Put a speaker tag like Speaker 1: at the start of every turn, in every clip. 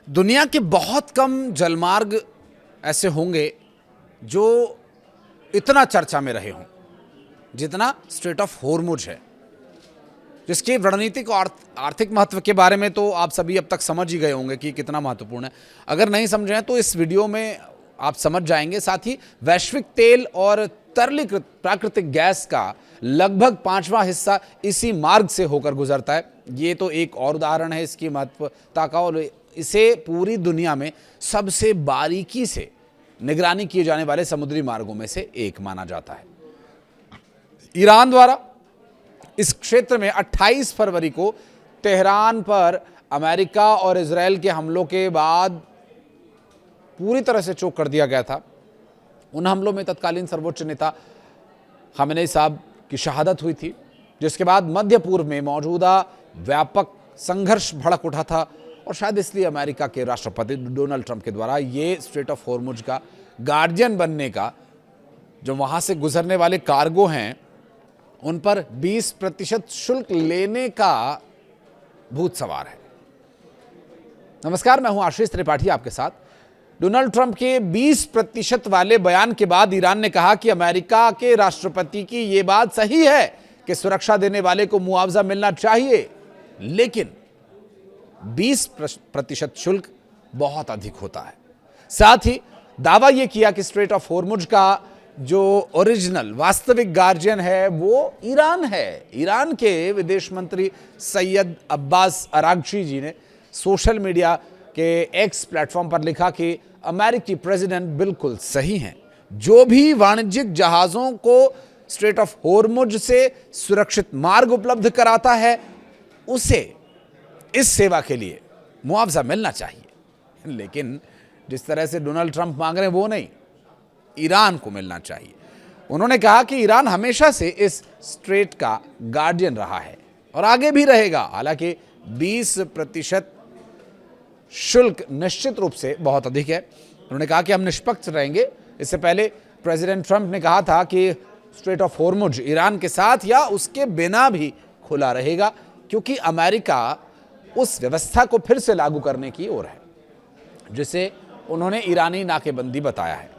Speaker 1: दुनिया के बहुत कम जलमार्ग ऐसे होंगे जो इतना चर्चा में रहे हों जितना स्ट्रेट ऑफ होर्मुज है, जिसके रणनीतिक और आर्थिक महत्व के बारे में तो आप सभी अब तक समझ ही गए होंगे कि कितना महत्वपूर्ण है। अगर नहीं समझे हैं तो इस वीडियो में आप समझ जाएंगे। साथ ही वैश्विक तेल और तरलीकृत प्राकृतिक गैस का लगभग 5वां हिस्सा इसी मार्ग से होकर गुजरता है। ये तो एक और उदाहरण है इसकी महत्वता का, और इसे पूरी दुनिया में सबसे बारीकी से निगरानी किए जाने वाले समुद्री मार्गों में से एक माना जाता है। ईरान द्वारा इस क्षेत्र में 28 फरवरी को तेहरान पर अमेरिका और इजरायल के हमलों के बाद पूरी तरह से चोक कर दिया गया था। उन हमलों में तत्कालीन सर्वोच्च नेता खामेनेई साहब की शहादत हुई थी, जिसके बाद मध्य पूर्व में मौजूदा व्यापक संघर्ष भड़क उठा था, और शायद इसलिए अमेरिका के राष्ट्रपति डोनाल्ड ट्रंप के द्वारा ये स्ट्रेट ऑफ होर्मुज का गार्डियन बनने का, जो वहां से गुजरने वाले कार्गो हैं उन पर 20% शुल्क लेने का भूत सवार है। नमस्कार, मैं हूं आशीष त्रिपाठी आपके साथ। डोनाल्ड ट्रंप के 20% वाले बयान के बाद ईरान ने कहा कि अमेरिका के राष्ट्रपति की यह बात सही है कि सुरक्षा देने वाले को मुआवजा मिलना चाहिए, लेकिन 20% शुल्क बहुत अधिक होता है। साथ ही दावा यह किया कि स्ट्रेट ऑफ होर्मुज का जो ओरिजिनल वास्तविक गार्जियन है वो ईरान है। ईरान के विदेश मंत्री सैयद अब्बास अरागची जी ने सोशल मीडिया के एक्स प्लेटफॉर्म पर लिखा कि अमेरिकी प्रेसिडेंट बिल्कुल सही हैं। जो भी वाणिज्यिक जहाजों को स्ट्रेट ऑफ होर्मुज से सुरक्षित मार्ग उपलब्ध कराता है उसे इस सेवा के लिए मुआवजा मिलना चाहिए, लेकिन जिस तरह से डोनाल्ड ट्रंप मांग रहे हैं वो नहीं, ईरान को मिलना चाहिए। उन्होंने कहा कि ईरान हमेशा से इस स्ट्रेट का गार्डियन रहा है और आगे भी रहेगा। हालांकि 20% शुल्क निश्चित रूप से बहुत अधिक है। उन्होंने कहा कि हम निष्पक्ष रहेंगे। इससे पहले प्रेसिडेंट ट्रंप ने कहा था कि स्ट्रेट ऑफ होर्मुज ईरान के साथ या उसके बिना भी खुला रहेगा, क्योंकि अमेरिका उस व्यवस्था को फिर से लागू करने की ओर है जिसे उन्होंने ईरानी नाकेबंदी बताया है।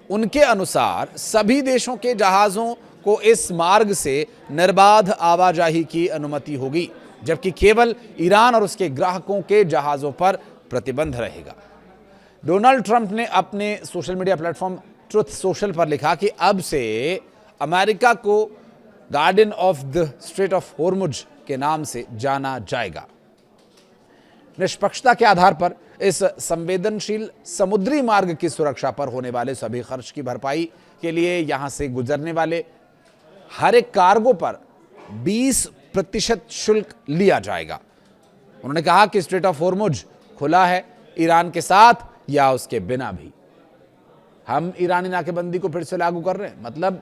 Speaker 1: उनके अनुसार सभी देशों के जहाजों को इस मार्ग से निर्बाध आवाजाही की अनुमति होगी, जबकि केवल ईरान और उसके ग्राहकों के जहाजों पर प्रतिबंध रहेगा। डोनाल्ड ट्रंप ने अपने social media platform truth social पर लिखा कि अब से अमेरिका को guardian of the straight of Hormuz के नाम से जाना जाएगा। निष्पक्षता के आधार पर इस संवेदनशील समुद्री मार्ग की सुरक्षा पर होने वाले सभी खर्च की भरपाई के लिए यहां से गुजरने वाले हर एक कार्गो पर 20% शुल्क लिया जाएगा। उन्होंने कहा कि स्ट्रेट ऑफ होर्मुज खुला है, ईरान के साथ या उसके बिना भी। हम ईरानी नाकेबंदी को फिर से लागू कर रहे हैं, मतलब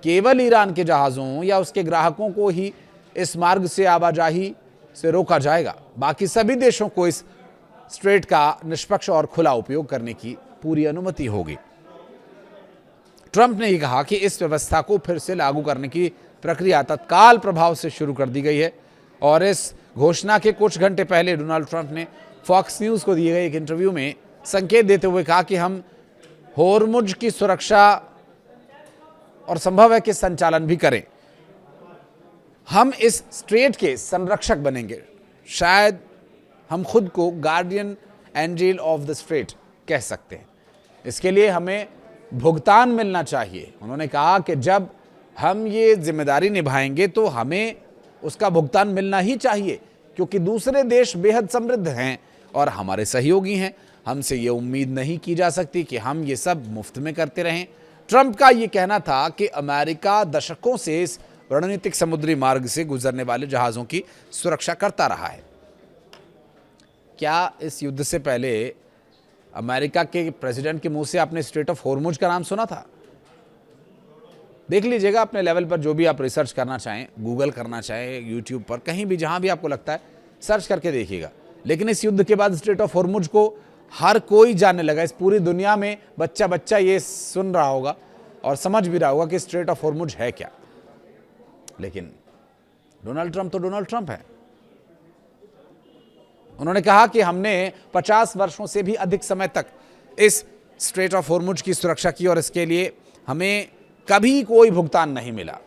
Speaker 1: केवल ईरान के जहाजों या उसके ग्राहकों को ही इस मार्ग से आवाजाही से रोका जाएगा। बाकी सभी देशों को इस स्ट्रेट का निष्पक्ष और खुला उपयोग करने की पूरी अनुमति होगी। ट्रंप ने यह कहा कि इस व्यवस्था को फिर से लागू करने की प्रक्रिया तत्काल प्रभाव से शुरू कर दी गई है, और इस घोषणा के कुछ घंटे पहले डोनाल्ड ट्रंप ने फॉक्स न्यूज को दिए गए एक इंटरव्यू में संकेत देते हुए कहा कि हम होर्मुज की सुरक्षा और संभव है कि संचालन भी करें। हम इस स्ट्रेट के संरक्षक बनेंगे। शायद हम खुद को guardian angel of the straight कह सकते हैं। इसके लिए हमें भुगतान मिलना चाहिए। उन्होंने कहा कि जब हम ये जिम्मेदारी निभाएंगे तो हमें उसका भुगतान मिलना ही चाहिए, क्योंकि दूसरे देश बेहद समृद्ध हैं और हमारे सहयोगी हैं। हमसे ये उम्मीद नहीं की जा सकती कि हम ये सब मुफ्त में करते रहें। ट्रंप का ये कहना था कि अमेरिका दशकों से इस रणनीतिक समुद्री मार्ग से गुजरने वाले जहाज़ों की सुरक्षा करता रहा है। क्या इस युद्ध से पहले अमेरिका के प्रेसिडेंट के मुंह से आपने स्ट्रेट ऑफ होर्मुज का नाम सुना था? देख लीजिएगा अपने लेवल पर, जो भी आप रिसर्च करना चाहें, गूगल करना चाहें, यूट्यूब पर, कहीं भी जहां भी आपको लगता है सर्च करके देखिएगा। लेकिन इस युद्ध के बाद स्ट्रेट ऑफ होर्मुज को हर कोई जानने लगा। इस पूरी दुनिया में बच्चा बच्चा ये सुन रहा होगा और समझ भी रहा होगा कि स्ट्रेट ऑफ होर्मुज है क्या। लेकिन डोनाल्ड ट्रंप तो डोनाल्ड ट्रंप है। उन्होंने कहा कि हमने 50 वर्षों से भी अधिक समय तक इस स्ट्रेट ऑफ होर्मुज की सुरक्षा की और इसके लिए हमें कभी कोई भुगतान नहीं मिला।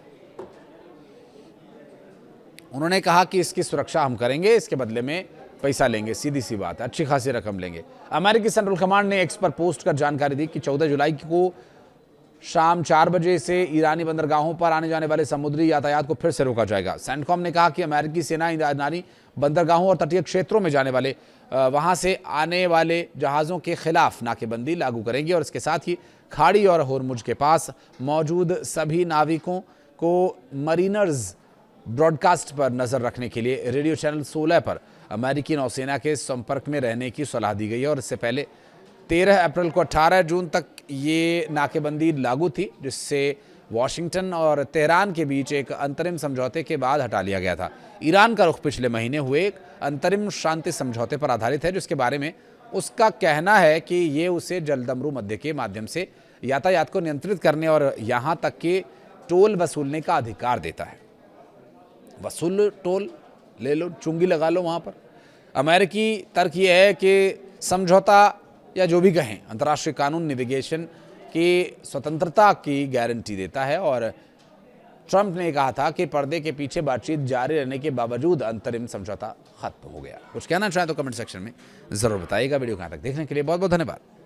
Speaker 1: उन्होंने कहा कि इसकी सुरक्षा हम करेंगे, इसके बदले में पैसा लेंगे, सीधी सी बात है, अच्छी खासी रकम लेंगे। अमेरिकी सेंट्रल कमांड ने एक्स पर पोस्ट कर जानकारी दी कि 14 जुलाई को शाम 4 बजे से ईरानी बंदरगाहों पर आने जाने वाले समुद्री यातायात को फिर से रोका जाएगा। सेंटकॉम ने कहा कि अमेरिकी सेना ईरानी बंदरगाहों और तटीय क्षेत्रों में जाने वाले वहां से आने वाले जहाज़ों के खिलाफ नाकेबंदी लागू करेंगी और इसके साथ ही खाड़ी और होर्मुज के पास मौजूद सभी नाविकों को मरीनर्स ब्रॉडकास्ट पर नजर रखने के लिए रेडियो चैनल 16 पर अमेरिकी नौसेना के संपर्क में रहने की सलाह दी गई है। और इससे पहले 13 अप्रैल को 18 जून तक ये नाकेबंदी लागू थी, जिससे वॉशिंगटन और तेहरान के बीच एक अंतरिम समझौते के बाद हटा लिया गया था। ईरान का रुख पिछले महीने हुए एक अंतरिम शांति समझौते पर आधारित है, जिसके बारे में उसका कहना है कि ये उसे जलदमरू मध्य के माध्यम से यातायात को नियंत्रित करने और यहाँ तक कि टोल वसूलने का अधिकार देता है। वसूल टोल ले लो, चुंगी लगा लो वहाँ पर। अमेरिकी तर्क ये है कि समझौता या जो भी कहें, अंतर्राष्ट्रीय कानून नेविगेशन की स्वतंत्रता की गारंटी देता है और ट्रंप ने कहा था कि पर्दे के पीछे बातचीत जारी रहने के बावजूद अंतरिम समझौता खत्म हो गया। कुछ कहना चाहें तो कमेंट सेक्शन में जरूर बताइएगा। वीडियो को यहाँ तक देखने के लिए बहुत बहुत धन्यवाद।